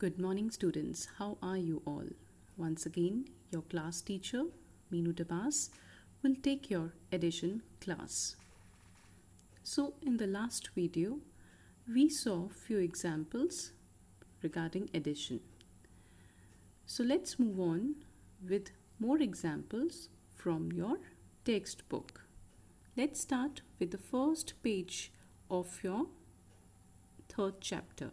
Good morning, students. How are you all? Once again, your class teacher, Meenu Dabas, will take your addition class. So, in the last video, we saw few examples regarding addition. So, let's move on with more examples from your textbook. Let's start with the first page of your third chapter.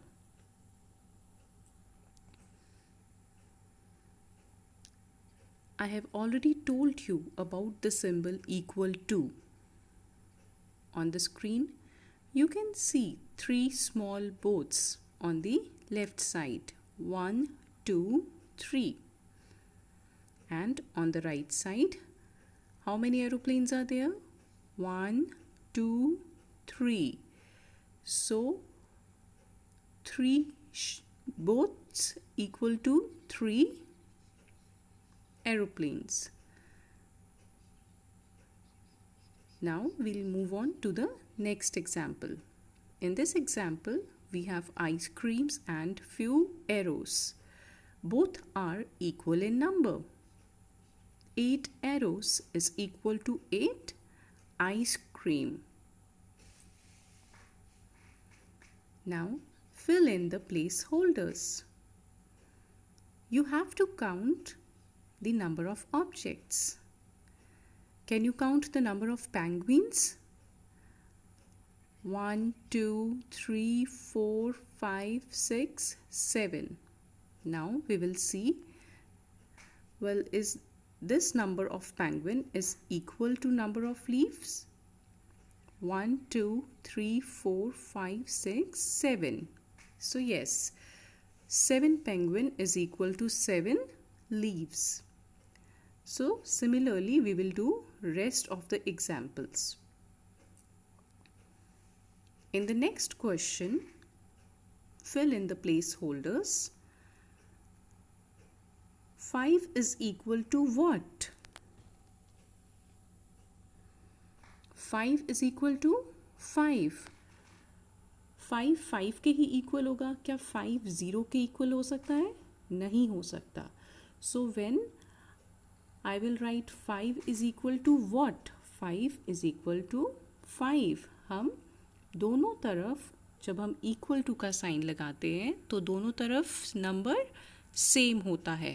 I have already told you about the symbol equal to. On the screen, you can see three small boats on the left side. 1, 2, 3. And on the right side, how many aeroplanes are there? 1, 2, 3. So, 3 boats equal to 3 aeroplanes. Now we'll move on to the next example. In this example, we have ice creams and few arrows. Both are equal in number. 8 arrows is equal to 8 ice cream. Now fill in the placeholders. You have to count the number of objects. Can you count the number of penguins? 1, 2, 3, 4, 5, 6, 7. Now we will see, is this number of penguin is equal to number of leaves? 1, 2, 3, 4, 5, 6, 7. So yes, 7 penguin is equal to 7 leaves. So similarly, we will do rest of the examples. In the next question, fill in the placeholders. 5 is equal to what? 5 is equal to 5. 5 के ही equal होगा क्या 5 0 के equal हो सकता है? नहीं हो सकता. So when I will write 5 is equal to what? 5 is equal to 5. हम दोनों तरफ जब हम equal to का साइन लगाते हैं तो दोनों तरफ नंबर सेम होता है.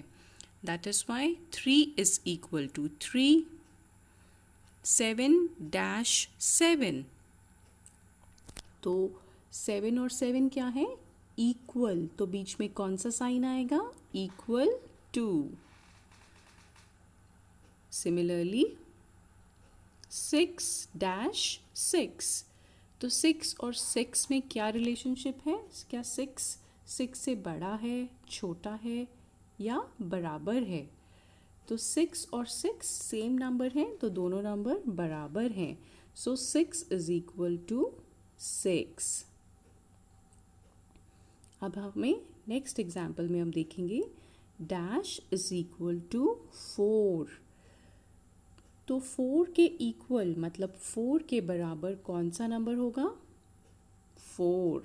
That is why 3 is equal to 3. 7-7. तो 7 और 7 क्या है? Equal. तो बीच में कौन सा साइन आएगा? Equal to. Similarly, 6-6. तो 6 और 6 में क्या रिलेशनशिप है? क्या 6 से बड़ा है, छोटा है या बराबर है? तो 6 और 6 सेम नंबर हैं तो दोनों नंबर बराबर हैं. सो 6 इज इक्वल टू 6. अब हमें नेक्स्ट एग्जाम्पल में हम देखेंगे डैश इज इक्वल टू 4. तो 4 के इक्वल मतलब 4 के बराबर कौन सा नंबर होगा? 4.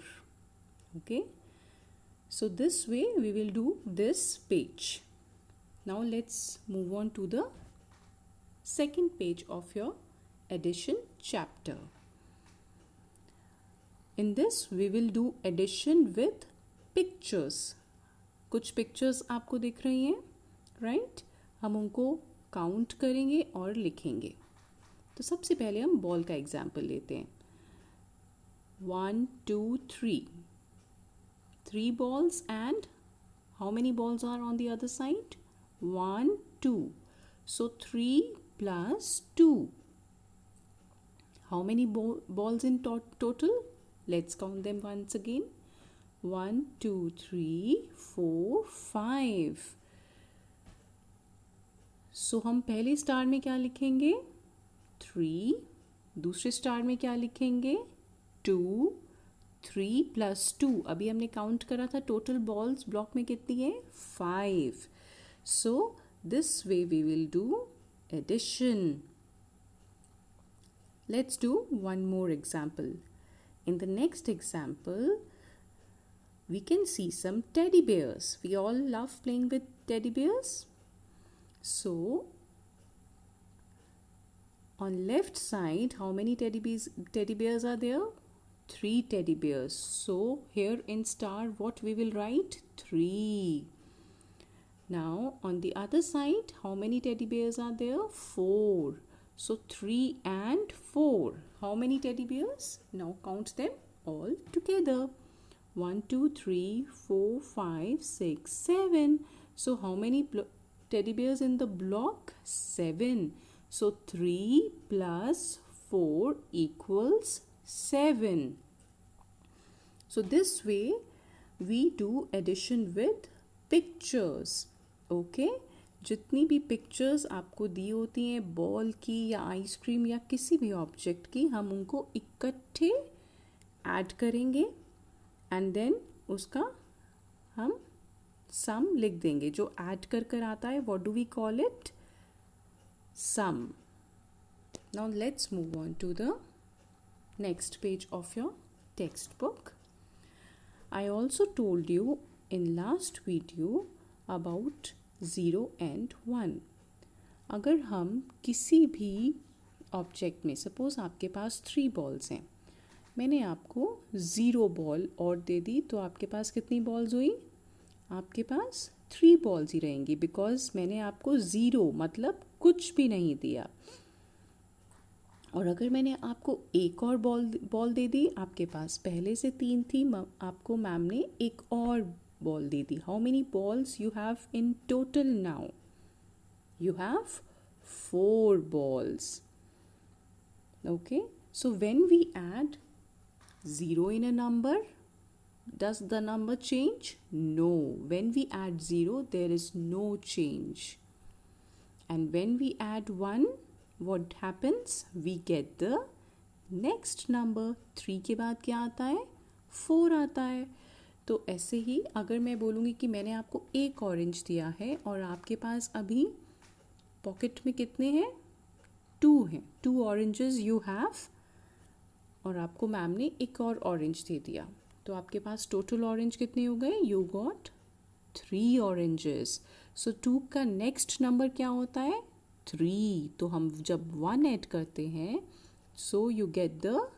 Okay, so this way we will do this page. Now let's move on to the second page of your addition chapter. In this we will do addition with pictures. कुछ pictures आपको दिख रही हैं, right? हम उनको count करेंगे और लिखेंगे. तो सबसे पहले हम बॉल का एग्जाम्पल लेते हैं. 1, 2, 3. 3 balls and how many balls are on the other side? 1, 2. So 3 plus 2. How many balls in total? Let's count them once again. 1, 2, 3, 4, 5. So हम पहले स्टार में क्या लिखेंगे? 3. दूसरे स्टार में क्या लिखेंगे? 2. 3 plus 2. अभी हमने काउंट करा था टोटल बॉल्स ब्लॉक में कितनी है? 5. So this way we will do addition. Let's do one more example. In the next example, we can see some teddy bears. We all love playing with teddy bears. So on left side, how many teddy bears are there? 3 teddy bears. So here in star, what we will write? 3. Now on the other side, how many teddy bears are there? 4. So 3 and 4. How many teddy bears? Now count them all together. 1, 2, 3, 4, 5, 6, 7. So how many teddy bears in the block? 7. So 3 plus 4 equals 7. So this way we do addition with pictures. Okay? जितनी भी pictures आपको दी होती हैं ball की या ice cream या किसी भी ऑब्जेक्ट की, हम उनको इकट्ठे ऐड करेंगे एंड देन उसका हम सम लिख देंगे. जो ऐड कर आता है, what do we call it? Sum. Now let's move on to the next page of your textbook. I also told you in last video about 0 and 1. अगर हम किसी भी ऑब्जेक्ट में, सपोज आपके पास 3 बॉल्स हैं, मैंने आपको 0 बॉल और दे दी, तो आपके पास कितनी बॉल्स हुई? आपके पास 3 बॉल्स ही रहेंगी, बिकॉज मैंने आपको 0 मतलब कुछ भी नहीं दिया. और अगर मैंने आपको एक और बॉल दे दी, आपके पास पहले से 3 थी, आपको मैम ने एक और बॉल दे दी. How many balls you have in total now? You have 4 balls. Okay, so when we add 0 in a number, does the number change? No. When we add 0, there is no change. And when we add 1, what happens? We get the next number. 3 के बाद क्या आता है? 4 आता है. तो ऐसे ही अगर मैं बोलूँगी कि मैंने आपको एक ऑरेंज दिया है और आपके पास अभी पॉकेट में कितने हैं? 2 हैं. 2 ऑरेंजेस यू हैव, और आपको मैम ने एक और ऑरेंज दे दिया, तो आपके पास टोटल ऑरेंज कितने हो गए? You got 3 oranges. सो 2 का नेक्स्ट नंबर क्या होता है? 3. तो हम जब 1 ऐड करते हैं, so you get the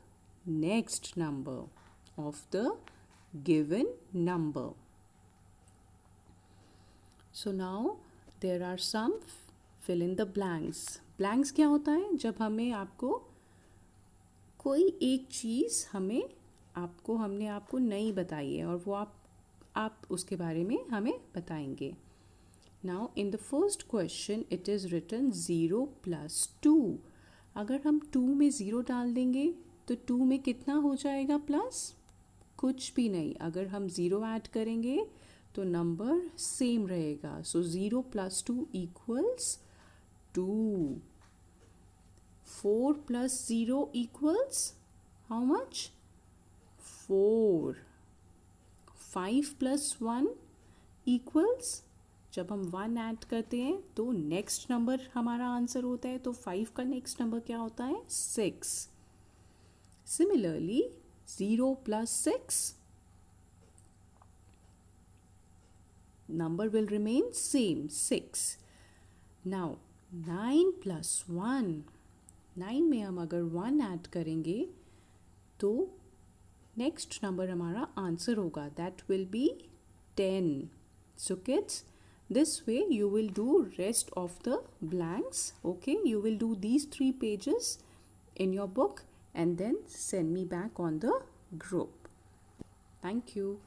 next number of the given number. So now there are some fill in the blanks. Blanks क्या होता है? जब हमें आपको कोई एक चीज़ हमने आपको नहीं बताई है और वो आप उसके बारे में हमें बताएंगे. Now in the first question it is written 0 plus 2. अगर हम 2 में 0 डाल देंगे तो 2 में कितना हो जाएगा प्लस? कुछ भी नहीं. अगर हम 0 ऐड करेंगे तो नंबर सेम रहेगा. सो 0 plus 2 equals 2. 4 plus 0 equals how much? 4. 5 plus 1 equals, जब हम 1 ऐड करते हैं तो नेक्स्ट नंबर हमारा आंसर होता है, तो 5 का नेक्स्ट नंबर क्या होता है? 6. Similarly 0 plus 6, number will remain same, 6. Now 9 plus 1, 9 में हम अगर 1 ऐड करेंगे तो नेक्स्ट नंबर हमारा आंसर होगा, that will be 10. So kids, this way you will do rest of the blanks. Okay, you will do these 3 pages in your book and then send me back on the group. Thank you.